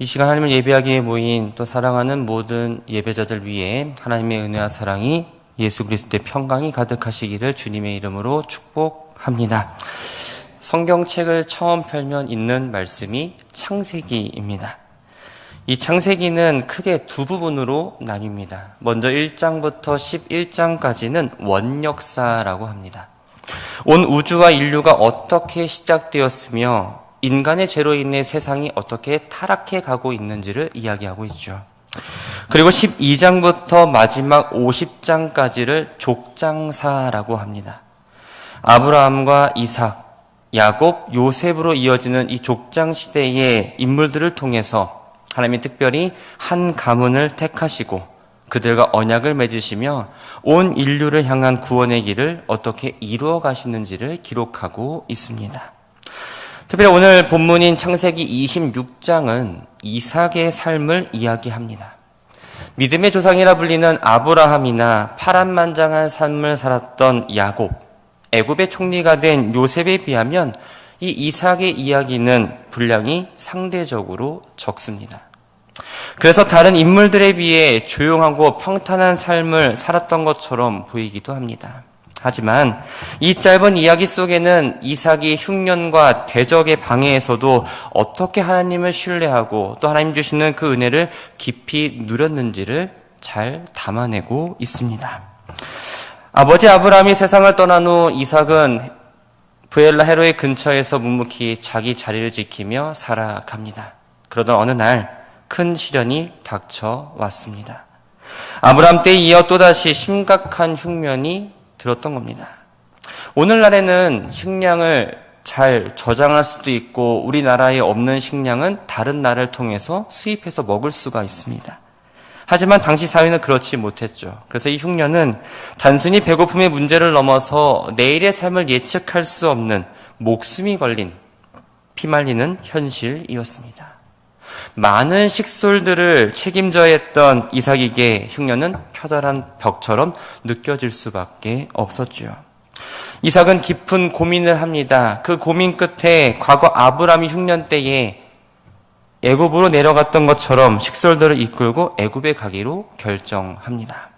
이 시간 하나님을 예배하기 위해 모인 또 사랑하는 모든 예배자들 위해 하나님의 은혜와 사랑이 예수 그리스도의 평강이 가득하시기를 주님의 이름으로 축복합니다. 성경책을 처음 펼면 있는 말씀이 창세기입니다. 이 창세기는 크게 두 부분으로 나뉩니다. 먼저 1장부터 11장까지는 원역사라고 합니다. 온 우주와 인류가 어떻게 시작되었으며 인간의 죄로 인해 세상이 어떻게 타락해 가고 있는지를 이야기하고 있죠. 그리고 12장부터 마지막 50장까지를 족장사라고 합니다. 아브라함과 이삭, 야곱, 요셉으로 이어지는 이 족장 시대의 인물들을 통해서 하나님이 특별히 한 가문을 택하시고 그들과 언약을 맺으시며 온 인류를 향한 구원의 길을 어떻게 이루어 가시는지를 기록하고 있습니다. 특별히 오늘 본문인 창세기 26장은 이삭의 삶을 이야기합니다. 믿음의 조상이라 불리는 아브라함이나 파란만장한 삶을 살았던 야곱, 애굽의 총리가 된 요셉에 비하면 이 이삭의 이야기는 분량이 상대적으로 적습니다. 그래서 다른 인물들에 비해 조용하고 평탄한 삶을 살았던 것처럼 보이기도 합니다. 하지만 이 짧은 이야기 속에는 이삭이 흉년과 대적의 방해에서도 어떻게 하나님을 신뢰하고 또 하나님 주시는 그 은혜를 깊이 누렸는지를 잘 담아내고 있습니다. 아버지 아브라함이 세상을 떠난 후 이삭은 브엘라 헤로의 근처에서 묵묵히 자기 자리를 지키며 살아갑니다. 그러던 어느 날 큰 시련이 닥쳐왔습니다. 아브라함 때에 이어 또다시 심각한 흉년이 들었던 겁니다. 오늘날에는 식량을 잘 저장할 수도 있고 우리나라에 없는 식량은 다른 나라를 통해서 수입해서 먹을 수가 있습니다. 하지만 당시 사회는 그렇지 못했죠. 그래서 이 흉년은 단순히 배고픔의 문제를 넘어서 내일의 삶을 예측할 수 없는 목숨이 걸린 피말리는 현실이었습니다. 많은 식솔들을 책임져야 했던 이삭에게 흉년은 커다란 벽처럼 느껴질 수밖에 없었죠. 이삭은 깊은 고민을 합니다. 그 고민 끝에 과거 아브라함이 흉년 때에 애굽으로 내려갔던 것처럼 식솔들을 이끌고 애굽에 가기로 결정합니다.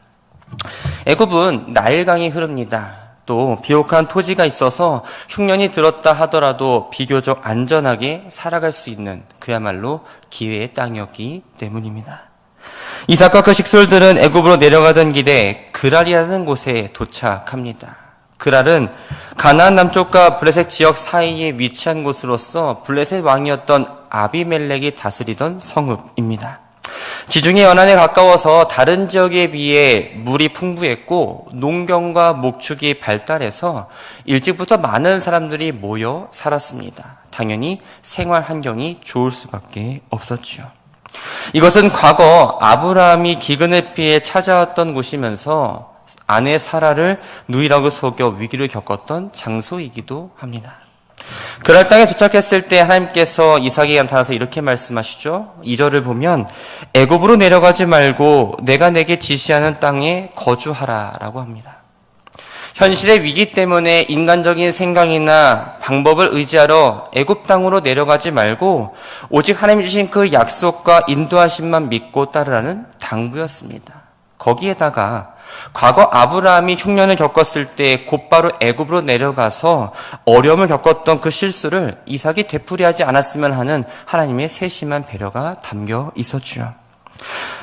애굽은 나일강이 흐릅니다. 또 비옥한 토지가 있어서 흉년이 들었다 하더라도 비교적 안전하게 살아갈 수 있는 그야말로 기회의 땅이었기 때문입니다. 이삭과 그 식솔들은 애굽으로 내려가던 길에 그랄이라는 곳에 도착합니다. 그랄은 가나안 남쪽과 블레셋 지역 사이에 위치한 곳으로서 블레셋 왕이었던 아비멜렉이 다스리던 성읍입니다. 지중해 연안에 가까워서 다른 지역에 비해 물이 풍부했고 농경과 목축이 발달해서 일찍부터 많은 사람들이 모여 살았습니다. 당연히 생활 환경이 좋을 수밖에 없었죠. 이것은 과거 아브라함이 기근을 피해 찾아왔던 곳이면서 아내 사라를 누이라고 속여 위기를 겪었던 장소이기도 합니다. 그랄 땅에 도착했을 때 하나님께서 이삭에게 나타나서 이렇게 말씀하시죠. 2절을 보면 애굽으로 내려가지 말고 내가 내게 지시하는 땅에 거주하라 라고 합니다. 현실의 위기 때문에 인간적인 생각이나 방법을 의지하러 애굽 땅으로 내려가지 말고 오직 하나님이 주신 그 약속과 인도하심만 믿고 따르라는 당부였습니다. 거기에다가 과거 아브라함이 흉년을 겪었을 때 곧바로 애굽으로 내려가서 어려움을 겪었던 그 실수를 이삭이 되풀이하지 않았으면 하는 하나님의 세심한 배려가 담겨 있었죠.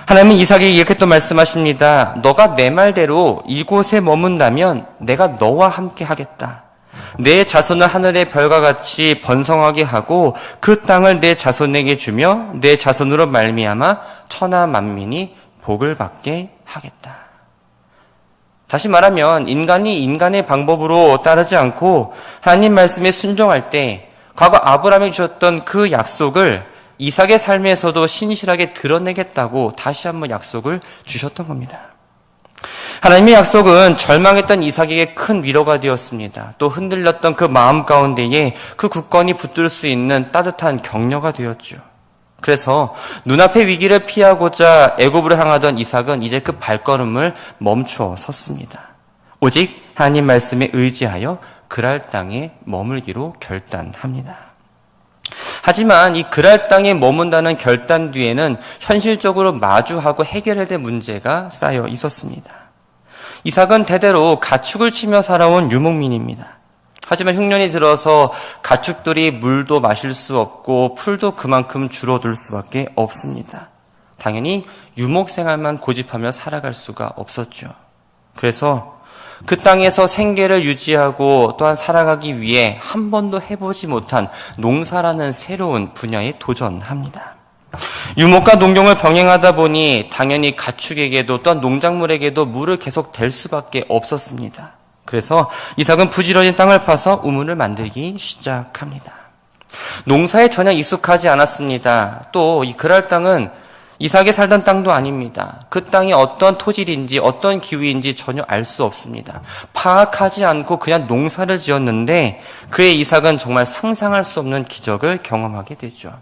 하나님은 이삭에게 이렇게 또 말씀하십니다. 너가 내 말대로 이곳에 머문다면 내가 너와 함께 하겠다. 내 자손을 하늘의 별과 같이 번성하게 하고 그 땅을 내 자손에게 주며 내 자손으로 말미암아 천하 만민이 복을 받게 하겠다. 다시 말하면 인간이 인간의 방법으로 따르지 않고 하나님 말씀에 순종할 때 과거 아브라함이 주셨던 그 약속을 이삭의 삶에서도 신실하게 드러내겠다고 다시 한번 약속을 주셨던 겁니다. 하나님의 약속은 절망했던 이삭에게 큰 위로가 되었습니다. 또 흔들렸던 그 마음 가운데에 그 굳건히 붙들 수 있는 따뜻한 격려가 되었죠. 그래서 눈앞의 위기를 피하고자 애굽으로 향하던 이삭은 이제 그 발걸음을 멈춰 섰습니다. 오직 하나님 말씀에 의지하여 그랄 땅에 머물기로 결단합니다. 하지만 이 그랄 땅에 머문다는 결단 뒤에는 현실적으로 마주하고 해결해야 될 문제가 쌓여 있었습니다. 이삭은 대대로 가축을 치며 살아온 유목민입니다. 하지만 흉년이 들어서 가축들이 물도 마실 수 없고 풀도 그만큼 줄어들 수밖에 없습니다. 당연히 유목 생활만 고집하며 살아갈 수가 없었죠. 그래서 그 땅에서 생계를 유지하고 또한 살아가기 위해 한 번도 해보지 못한 농사라는 새로운 분야에 도전합니다. 유목과 농경을 병행하다 보니 당연히 가축에게도 또한 농작물에게도 물을 계속 댈 수밖에 없었습니다. 그래서 이삭은 부지런히 땅을 파서 우물을 만들기 시작합니다. 농사에 전혀 익숙하지 않았습니다. 또 이 그랄 땅은 이삭이 살던 땅도 아닙니다. 그 땅이 어떤 토질인지 어떤 기후인지 전혀 알 수 없습니다. 파악하지 않고 그냥 농사를 지었는데 그의 이삭은 정말 상상할 수 없는 기적을 경험하게 되죠.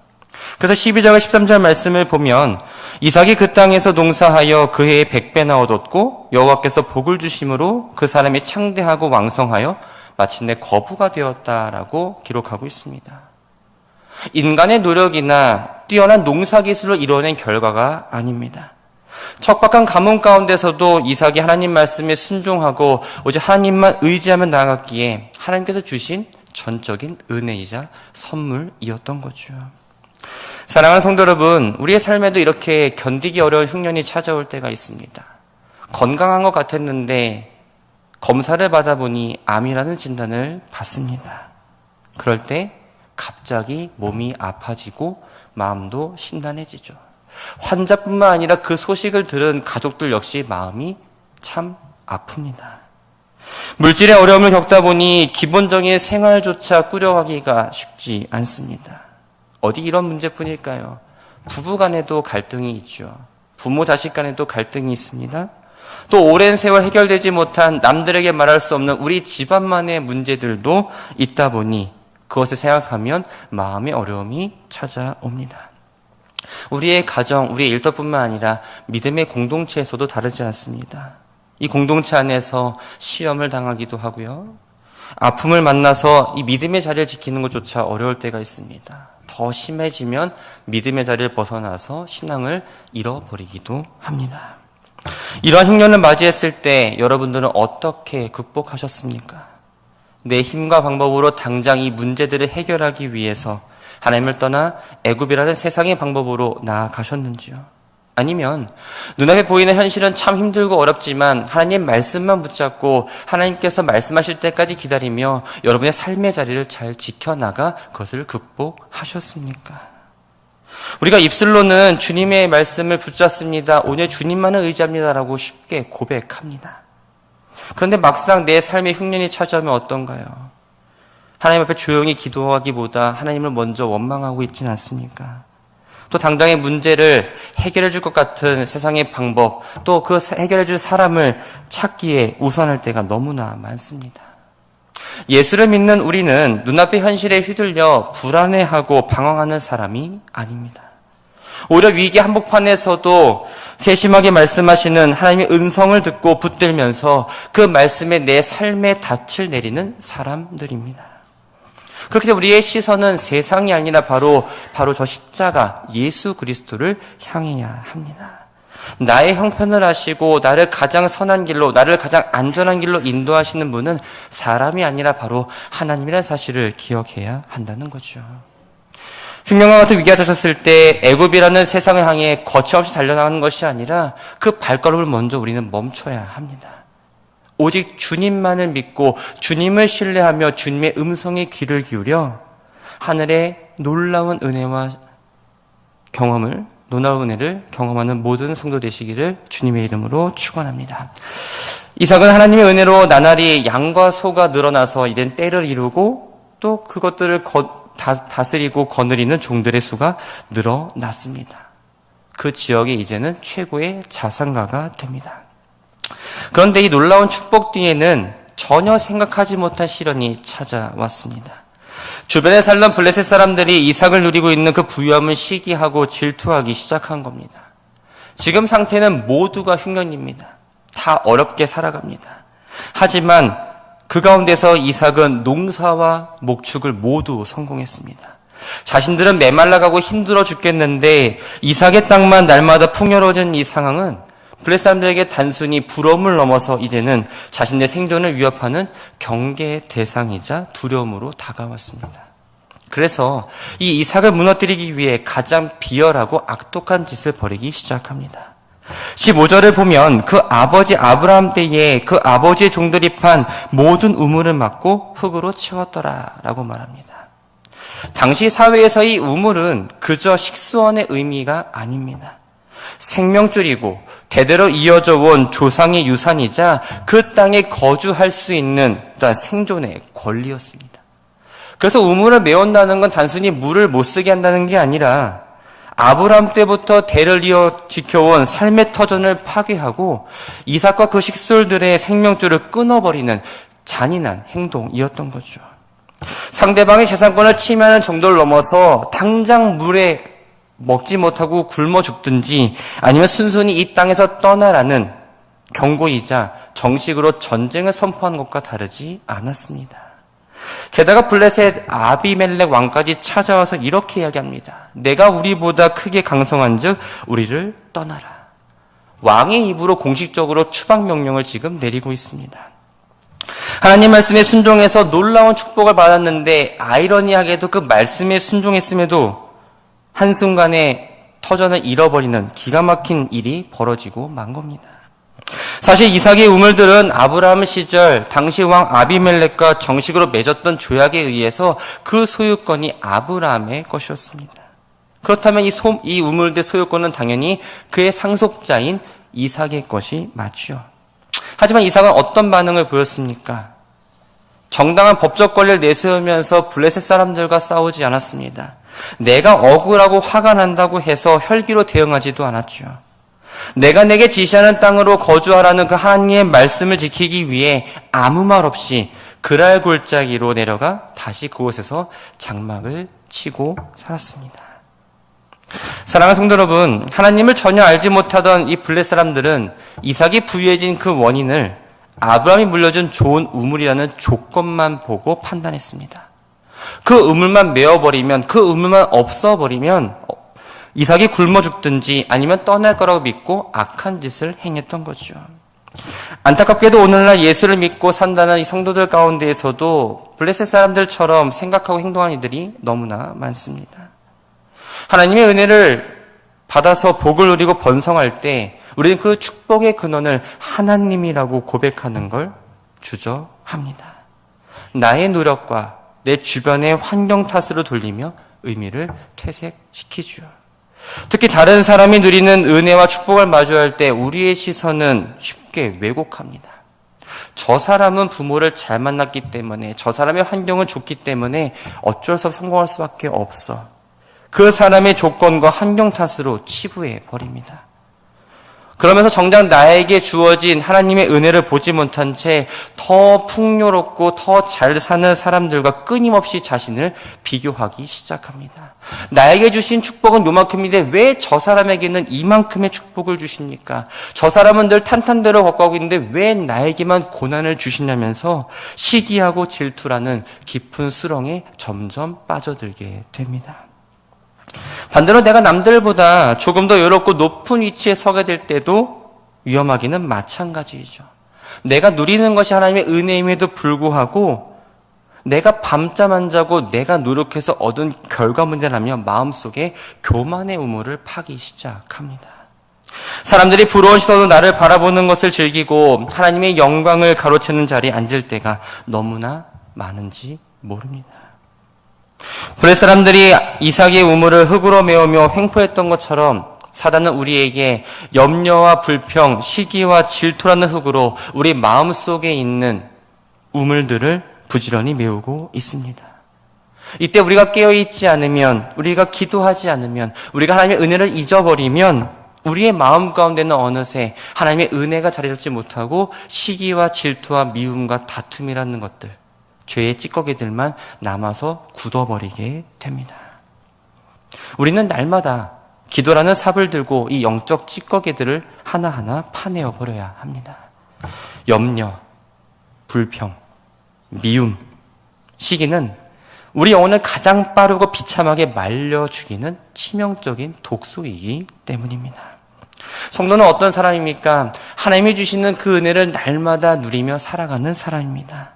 그래서 12절과 13절 말씀을 보면 이삭이 그 땅에서 농사하여 그 해에 100배나 얻었고 여호와께서 복을 주심으로 그 사람이 창대하고 왕성하여 마침내 거부가 되었다라고 기록하고 있습니다. 인간의 노력이나 뛰어난 농사기술로 이뤄낸 결과가 아닙니다. 척박한 가뭄 가운데서도 이삭이 하나님 말씀에 순종하고 오직 하나님만 의지하며 나아갔기에 하나님께서 주신 전적인 은혜이자 선물이었던 거죠. 사랑하는 성도 여러분, 우리의 삶에도 이렇게 견디기 어려운 흉년이 찾아올 때가 있습니다. 건강한 것 같았는데 검사를 받아보니 암이라는 진단을 받습니다. 그럴 때 갑자기 몸이 아파지고 마음도 심란해지죠. 환자뿐만 아니라 그 소식을 들은 가족들 역시 마음이 참 아픕니다. 물질의 어려움을 겪다 보니 기본적인 생활조차 꾸려가기가 쉽지 않습니다. 어디 이런 문제뿐일까요? 부부 간에도 갈등이 있죠. 부모 자식 간에도 갈등이 있습니다. 또 오랜 세월 해결되지 못한 남들에게 말할 수 없는 우리 집안만의 문제들도 있다 보니 그것을 생각하면 마음의 어려움이 찾아옵니다. 우리의 가정, 우리의 일터뿐만 아니라 믿음의 공동체에서도 다르지 않습니다. 이 공동체 안에서 시험을 당하기도 하고요. 아픔을 만나서 이 믿음의 자리를 지키는 것조차 어려울 때가 있습니다. 더 심해지면 믿음의 자리를 벗어나서 신앙을 잃어버리기도 합니다. 이러한 흉년을 맞이했을 때 여러분들은 어떻게 극복하셨습니까? 내 힘과 방법으로 당장 이 문제들을 해결하기 위해서 하나님을 떠나 애굽이라는 세상의 방법으로 나아가셨는지요? 아니면 눈앞에 보이는 현실은 참 힘들고 어렵지만 하나님 말씀만 붙잡고 하나님께서 말씀하실 때까지 기다리며 여러분의 삶의 자리를 잘 지켜나가 그것을 극복하셨습니까? 우리가 입술로는 주님의 말씀을 붙잡습니다. 오늘 주님만을 의지합니다라고 쉽게 고백합니다. 그런데 막상 내 삶의 흉년이 찾아오면 어떤가요? 하나님 앞에 조용히 기도하기보다 하나님을 먼저 원망하고 있지는 않습니까? 또 당장의 문제를 해결해 줄 것 같은 세상의 방법, 또 그 해결해 줄 사람을 찾기에 우선할 때가 너무나 많습니다. 예수를 믿는 우리는 눈앞의 현실에 휘둘려 불안해하고 방황하는 사람이 아닙니다. 오히려 위기 한복판에서도 세심하게 말씀하시는 하나님의 음성을 듣고 붙들면서 그 말씀에 내 삶의 닻을 내리는 사람들입니다. 그렇게 우리의 시선은 세상이 아니라 바로 저 십자가 예수 그리스도를 향해야 합니다. 나의 형편을 아시고 나를 가장 선한 길로, 나를 가장 안전한 길로 인도하시는 분은 사람이 아니라 바로 하나님이라는 사실을 기억해야 한다는 거죠. 흉년과 같은 위기가 닥쳤을 때 애굽이라는 세상을 향해 거침없이 달려나가는 것이 아니라 그 발걸음을 먼저 우리는 멈춰야 합니다. 오직 주님만을 믿고 주님을 신뢰하며 주님의 음성에 귀를 기울여 하늘의 놀라운 은혜와 놀라운 은혜를 경험하는 모든 성도 되시기를 주님의 이름으로 축원합니다. 이삭은 하나님의 은혜로 나날이 양과 소가 늘어나서 이젠 때를 이루고 또 그것들을 다스리고 거느리는 종들의 수가 늘어났습니다. 그 지역에 이제는 최고의 자산가가 됩니다. 그런데 이 놀라운 축복 뒤에는 전혀 생각하지 못한 시련이 찾아왔습니다. 주변에 살던 블레셋 사람들이 이삭을 누리고 있는 그 부유함을 시기하고 질투하기 시작한 겁니다. 지금 상태는 모두가 흉년입니다. 다 어렵게 살아갑니다. 하지만 그 가운데서 이삭은 농사와 목축을 모두 성공했습니다. 자신들은 메말라가고 힘들어 죽겠는데 이삭의 땅만 날마다 풍요로워진 이 상황은 블레셋 사람들에게 단순히 부러움을 넘어서 이제는 자신의 생존을 위협하는 경계의 대상이자 두려움으로 다가왔습니다. 그래서 이 이삭을 무너뜨리기 위해 가장 비열하고 악독한 짓을 벌이기 시작합니다. 15절을 보면 그 아버지 아브라함 때에 그 아버지의 종들이 판 모든 우물을 막고 흙으로 채웠더라라고 말합니다. 당시 사회에서 이 우물은 그저 식수원의 의미가 아닙니다. 생명줄이고 대대로 이어져 온 조상의 유산이자 그 땅에 거주할 수 있는 또한 생존의 권리였습니다. 그래서 우물을 메운다는 건 단순히 물을 못 쓰게 한다는 게 아니라 아브라함 때부터 대를 이어 지켜온 삶의 터전을 파괴하고 이삭과 그 식솔들의 생명줄을 끊어버리는 잔인한 행동이었던 거죠. 상대방의 재산권을 침해하는 정도를 넘어서 당장 물에 먹지 못하고 굶어 죽든지 아니면 순순히 이 땅에서 떠나라는 경고이자 정식으로 전쟁을 선포한 것과 다르지 않았습니다. 게다가 블레셋 아비멜렉 왕까지 찾아와서 이렇게 이야기합니다. 내가 우리보다 크게 강성한 즉 우리를 떠나라. 왕의 입으로 공식적으로 추방 명령을 지금 내리고 있습니다. 하나님 말씀에 순종해서 놀라운 축복을 받았는데 아이러니하게도 그 말씀에 순종했음에도 한순간에 터전을 잃어버리는 기가 막힌 일이 벌어지고 만 겁니다. 사실 이삭의 우물들은 아브라함 시절 당시 왕 아비멜렉과 정식으로 맺었던 조약에 의해서 그 소유권이 아브라함의 것이었습니다. 그렇다면 이 우물들 소유권은 당연히 그의 상속자인 이삭의 것이 맞죠. 하지만 이삭은 어떤 반응을 보였습니까? 정당한 법적 권리를 내세우면서 블레셋 사람들과 싸우지 않았습니다. 내가 억울하고 화가 난다고 해서 혈기로 대응하지도 않았죠. 내가 내게 지시하는 땅으로 거주하라는 그 하나님의 말씀을 지키기 위해 아무 말 없이 그랄 골짜기로 내려가 다시 그곳에서 장막을 치고 살았습니다. 사랑하는 성도 여러분, 하나님을 전혀 알지 못하던 이 블레셋 사람들은 이삭이 부유해진 그 원인을 아브라함이 물려준 좋은 우물이라는 조건만 보고 판단했습니다. 그 우물만 메어버리면, 그 우물만 없어버리면 이삭이 굶어 죽든지 아니면 떠날 거라고 믿고 악한 짓을 행했던 거죠. 안타깝게도 오늘날 예수를 믿고 산다는 이 성도들 가운데에서도 블레셋 사람들처럼 생각하고 행동하는 이들이 너무나 많습니다. 하나님의 은혜를 받아서 복을 누리고 번성할 때 우리는 그 축복의 근원을 하나님이라고 고백하는 걸 주저합니다. 나의 노력과 내 주변의 환경 탓으로 돌리며 의미를 퇴색시키죠. 특히 다른 사람이 누리는 은혜와 축복을 마주할 때 우리의 시선은 쉽게 왜곡합니다. 저 사람은 부모를 잘 만났기 때문에, 저 사람의 환경은 좋기 때문에 어쩔 수 없이 성공할 수밖에 없어. 그 사람의 조건과 환경 탓으로 치부해 버립니다. 그러면서 정작 나에게 주어진 하나님의 은혜를 보지 못한 채 더 풍요롭고 더 잘 사는 사람들과 끊임없이 자신을 비교하기 시작합니다. 나에게 주신 축복은 요만큼인데 왜 저 사람에게는 이만큼의 축복을 주십니까? 저 사람은 늘 탄탄대로 걷고 있는데 왜 나에게만 고난을 주시냐면서 시기하고 질투라는 깊은 수렁에 점점 빠져들게 됩니다. 반대로 내가 남들보다 조금 더 여롭고 높은 위치에 서게 될 때도 위험하기는 마찬가지이죠. 내가 누리는 것이 하나님의 은혜임에도 불구하고 내가 밤잠 안 자고 내가 노력해서 얻은 결과물이라면 마음속에 교만의 우물을 파기 시작합니다. 사람들이 부러운 시선으로 나를 바라보는 것을 즐기고 하나님의 영광을 가로채는 자리에 앉을 때가 너무나 많은지 모릅니다. 블레셋 사람들이 이삭의 우물을 흙으로 메우며 횡포했던 것처럼 사단은 우리에게 염려와 불평, 시기와 질투라는 흙으로 우리 마음속에 있는 우물들을 부지런히 메우고 있습니다. 이때 우리가 깨어있지 않으면, 우리가 기도하지 않으면, 우리가 하나님의 은혜를 잊어버리면 우리의 마음 가운데는 어느새 하나님의 은혜가 자리 잡지 못하고 시기와 질투와 미움과 다툼이라는 것들, 죄의 찌꺼기들만 남아서 굳어버리게 됩니다. 우리는 날마다 기도라는 삽을 들고 이 영적 찌꺼기들을 하나하나 파내어 버려야 합니다. 염려, 불평, 미움, 시기는 우리 영혼을 가장 빠르고 비참하게 말려 죽이는 치명적인 독소이기 때문입니다. 성도는 어떤 사람입니까? 하나님이 주시는 그 은혜를 날마다 누리며 살아가는 사람입니다.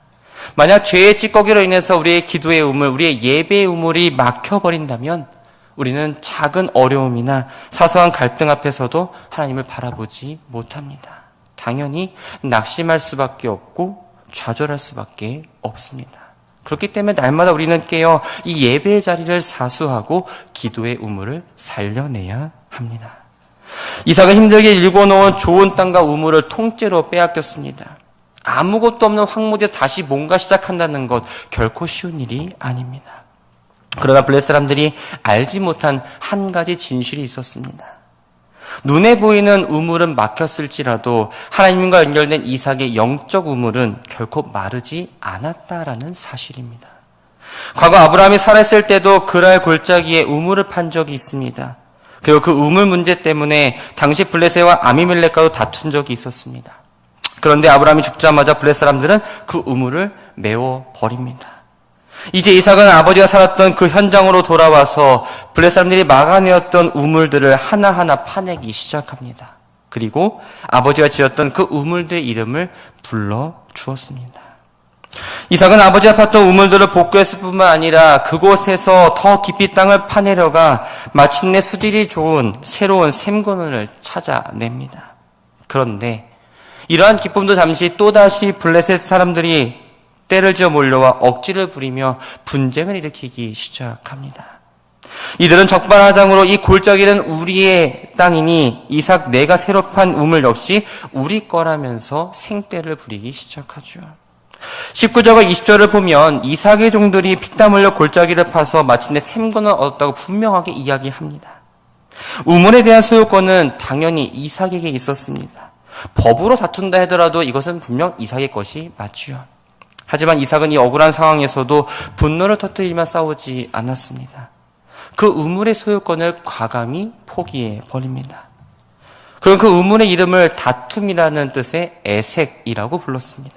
만약 죄의 찌꺼기로 인해서 우리의 기도의 우물, 우리의 예배의 우물이 막혀버린다면 우리는 작은 어려움이나 사소한 갈등 앞에서도 하나님을 바라보지 못합니다. 당연히 낙심할 수밖에 없고 좌절할 수밖에 없습니다. 그렇기 때문에 날마다 우리는 깨어 이 예배의 자리를 사수하고 기도의 우물을 살려내야 합니다. 이삭은 힘들게 일궈놓은 좋은 땅과 우물을 통째로 빼앗겼습니다. 아무것도 없는 황무지에서 다시 뭔가 시작한다는 것 결코 쉬운 일이 아닙니다. 그러나 블레셋 사람들이 알지 못한 한 가지 진실이 있었습니다. 눈에 보이는 우물은 막혔을지라도 하나님과 연결된 이삭의 영적 우물은 결코 마르지 않았다라는 사실입니다. 과거 아브라함이 살아있을 때도 그랄 골짜기에 우물을 판 적이 있습니다. 그리고 그 우물 문제 때문에 당시 블레셋과 아비멜렉과도 다툰 적이 있었습니다. 그런데 아브라함이 죽자마자 블레셋 사람들은 그 우물을 메워버립니다. 이제 이삭은 아버지가 살았던 그 현장으로 돌아와서 블레셋 사람들이 막아내었던 우물들을 하나하나 파내기 시작합니다. 그리고 아버지가 지었던 그 우물들의 이름을 불러주었습니다. 이삭은 아버지가 팠던 우물들을 복구했을 뿐만 아니라 그곳에서 더 깊이 땅을 파내려가 마침내 수질이 좋은 새로운 샘근원을 찾아냅니다. 그런데 이러한 기쁨도 잠시 또다시 블레셋 사람들이 때를 지어 몰려와 억지를 부리며 분쟁을 일으키기 시작합니다. 이들은 적반하장으로 이 골짜기는 우리의 땅이니 이삭 내가 새로 판 우물 역시 우리 거라면서 생떼를 부리기 시작하죠. 19절과 20절을 보면 이삭의 종들이 피땀 흘려 골짜기를 파서 마침내 샘근을 얻었다고 분명하게 이야기합니다. 우물에 대한 소유권은 당연히 이삭에게 있었습니다. 법으로 다툰다 하더라도 이것은 분명 이삭의 것이 맞지요. 하지만 이삭은 이 억울한 상황에서도 분노를 터뜨리며 싸우지 않았습니다. 그 우물의 소유권을 과감히 포기해 버립니다. 그럼 그 우물의 이름을 다툼이라는 뜻의 에색이라고 불렀습니다.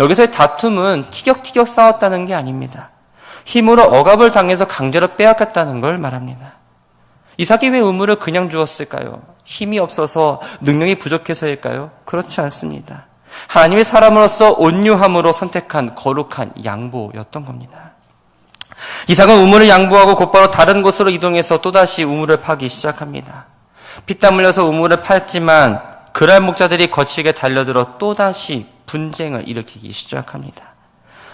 여기서의 다툼은 티격티격 싸웠다는 게 아닙니다. 힘으로 억압을 당해서 강제로 빼앗겼다는 걸 말합니다. 이삭이 왜 우물을 그냥 주었을까요? 힘이 없어서 능력이 부족해서일까요? 그렇지 않습니다. 하나님의 사람으로서 온유함으로 선택한 거룩한 양보였던 겁니다. 이삭은 우물을 양보하고 곧바로 다른 곳으로 이동해서 또다시 우물을 파기 시작합니다. 피땀 흘려서 우물을 팠지만 그랄 목자들이 거칠게 달려들어 또다시 분쟁을 일으키기 시작합니다.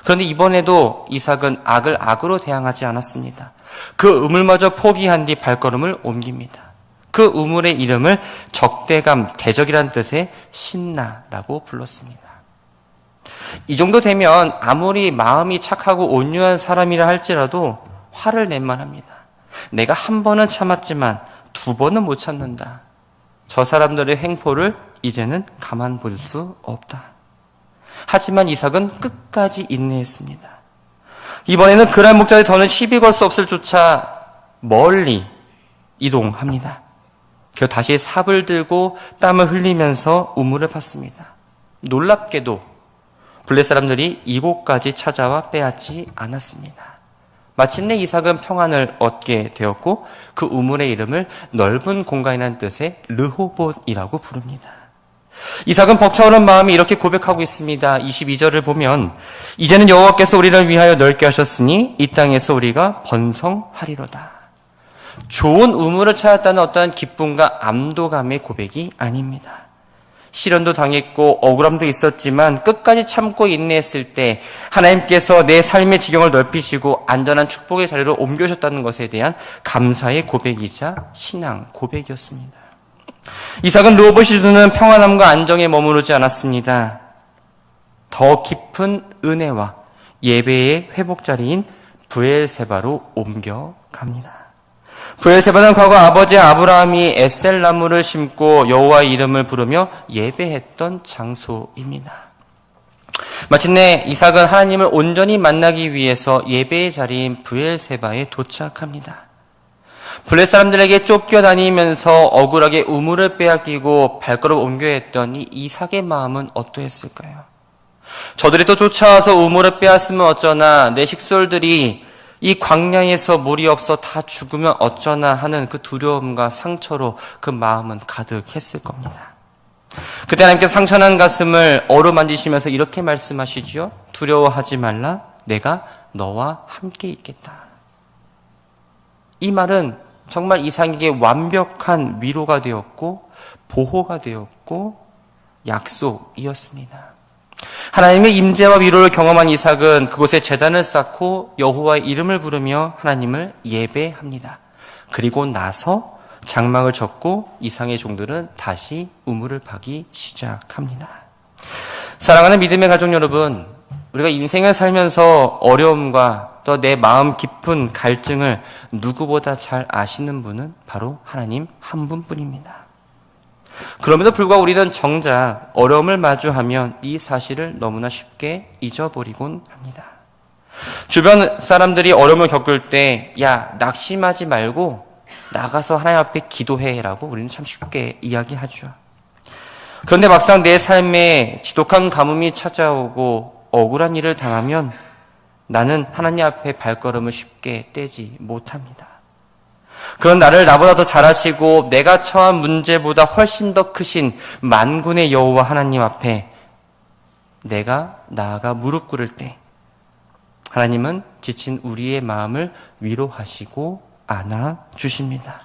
그런데 이번에도 이삭은 악을 악으로 대항하지 않았습니다. 그 우물마저 포기한 뒤 발걸음을 옮깁니다. 그 우물의 이름을 적대감, 대적이라는 뜻의 신나라고 불렀습니다. 이 정도 되면 아무리 마음이 착하고 온유한 사람이라 할지라도 화를 낼만 합니다. 내가 한 번은 참았지만 두 번은 못 참는다. 저 사람들의 행포를 이제는 가만 볼 수 없다. 하지만 이삭은 끝까지 인내했습니다. 이번에는 그랄 목자들이 더는 시비 걸 수 없을 조차 멀리 이동합니다. 그리고 다시 삽을 들고 땀을 흘리면서 우물을 팠습니다. 놀랍게도 블레셋 사람들이 이곳까지 찾아와 빼앗지 않았습니다. 마침내 이삭은 평안을 얻게 되었고 그 우물의 이름을 넓은 공간이라는 뜻의 르호봇이라고 부릅니다. 이삭은 벅차오른 마음이 이렇게 고백하고 있습니다. 22절을 보면 이제는 여호와께서 우리를 위하여 넓게 하셨으니 이 땅에서 우리가 번성하리로다. 좋은 우물을 찾았다는 어떠한 기쁨과 안도감의 고백이 아닙니다. 시련도 당했고 억울함도 있었지만 끝까지 참고 인내했을 때 하나님께서 내 삶의 지경을 넓히시고 안전한 축복의 자리로 옮겨주셨다는 것에 대한 감사의 고백이자 신앙 고백이었습니다. 이삭은 르호봇이 주는 평안함과 안정에 머무르지 않았습니다. 더 깊은 은혜와 예배의 회복 자리인 브엘세바로 옮겨갑니다. 브엘세바는 과거 아버지 아브라함이 에셀나무를 심고 여호와의 이름을 부르며 예배했던 장소입니다. 마침내 이삭은 하나님을 온전히 만나기 위해서 예배의 자리인 브엘세바에 도착합니다. 블레셋 사람들에게 쫓겨다니면서 억울하게 우물을 빼앗기고 발걸음 옮겨야 했던 이 이삭의 마음은 어떠했을까요? 저들이 또 쫓아와서 우물을 빼앗으면 어쩌나 내 식솔들이 이 광야에서 물이 없어 다 죽으면 어쩌나 하는 그 두려움과 상처로 그 마음은 가득했을 겁니다. 그때 하나님께서 상처난 가슴을 어루만지시면서 이렇게 말씀하시지요. 두려워하지 말라. 내가 너와 함께 있겠다. 이 말은 정말 이삭에게 완벽한 위로가 되었고 보호가 되었고 약속이었습니다. 하나님의 임재와 위로를 경험한 이삭은 그곳에 제단을 쌓고 여호와의 이름을 부르며 하나님을 예배합니다. 그리고 나서 장막을 쳤고 이삭의 종들은 다시 우물을 파기 시작합니다. 사랑하는 믿음의 가족 여러분, 우리가 인생을 살면서 어려움과 또 내 마음 깊은 갈증을 누구보다 잘 아시는 분은 바로 하나님 한 분뿐입니다. 그럼에도 불구하고 우리는 정작 어려움을 마주하면 이 사실을 너무나 쉽게 잊어버리곤 합니다. 주변 사람들이 어려움을 겪을 때 야, 낙심하지 말고 나가서 하나님 앞에 기도해라고 우리는 참 쉽게 이야기하죠. 그런데 막상 내 삶에 지독한 가뭄이 찾아오고 억울한 일을 당하면 나는 하나님 앞에 발걸음을 쉽게 떼지 못합니다. 그런 나를 나보다 더 잘하시고 내가 처한 문제보다 훨씬 더 크신 만군의 여호와 하나님 앞에 내가 나아가 무릎 꿇을 때 하나님은 지친 우리의 마음을 위로하시고 안아주십니다.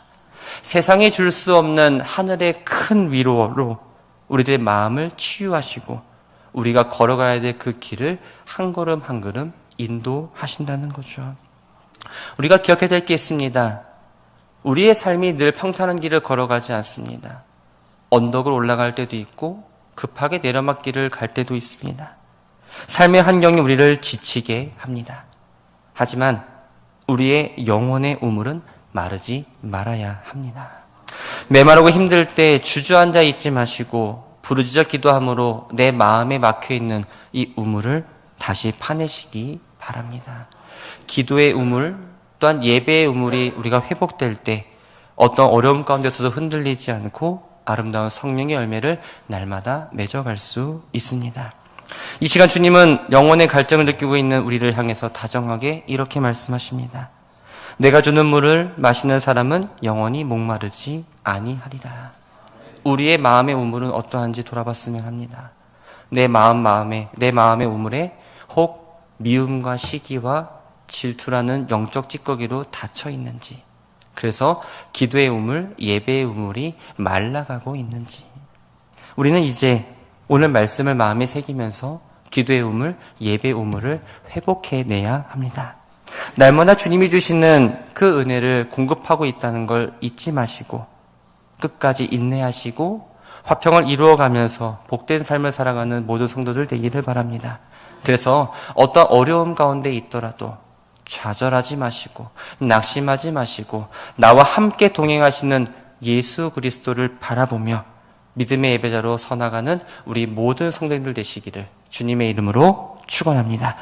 세상에 줄 수 없는 하늘의 큰 위로로 우리들의 마음을 치유하시고 우리가 걸어가야 될 그 길을 한 걸음 한 걸음 인도하신다는 거죠. 우리가 기억해야 될 게 있습니다. 우리의 삶이 늘 평탄한 길을 걸어가지 않습니다. 언덕을 올라갈 때도 있고 급하게 내려막길을 갈 때도 있습니다. 삶의 환경이 우리를 지치게 합니다. 하지만 우리의 영혼의 우물은 마르지 말아야 합니다. 메마르고 힘들 때 주저앉아 있지 마시고 부르짖어 기도함으로 내 마음에 막혀있는 이 우물을 다시 파내시기 바랍니다. 기도의 우물 또한 예배의 우물이 우리가 회복될 때 어떤 어려움 가운데서도 흔들리지 않고 아름다운 성령의 열매를 날마다 맺어갈 수 있습니다. 이 시간 주님은 영혼의 갈증을 느끼고 있는 우리를 향해서 다정하게 이렇게 말씀하십니다. 내가 주는 물을 마시는 사람은 영원히 목마르지 아니하리라. 우리의 마음의 우물은 어떠한지 돌아봤으면 합니다. 내 마음의 우물에 혹 미움과 시기와 질투라는 영적 찌꺼기로 닫혀 있는지, 그래서 기도의 우물, 예배의 우물이 말라가고 있는지, 우리는 이제 오늘 말씀을 마음에 새기면서 기도의 우물, 예배의 우물을 회복해내야 합니다. 날마다 주님이 주시는 그 은혜를 공급하고 있다는 걸 잊지 마시고 끝까지 인내하시고 화평을 이루어가면서 복된 삶을 살아가는 모든 성도들 되기를 바랍니다. 그래서 어떤 어려움 가운데 있더라도 좌절하지 마시고 낙심하지 마시고 나와 함께 동행하시는 예수 그리스도를 바라보며 믿음의 예배자로 서나가는 우리 모든 성도님들 되시기를 주님의 이름으로 축원합니다.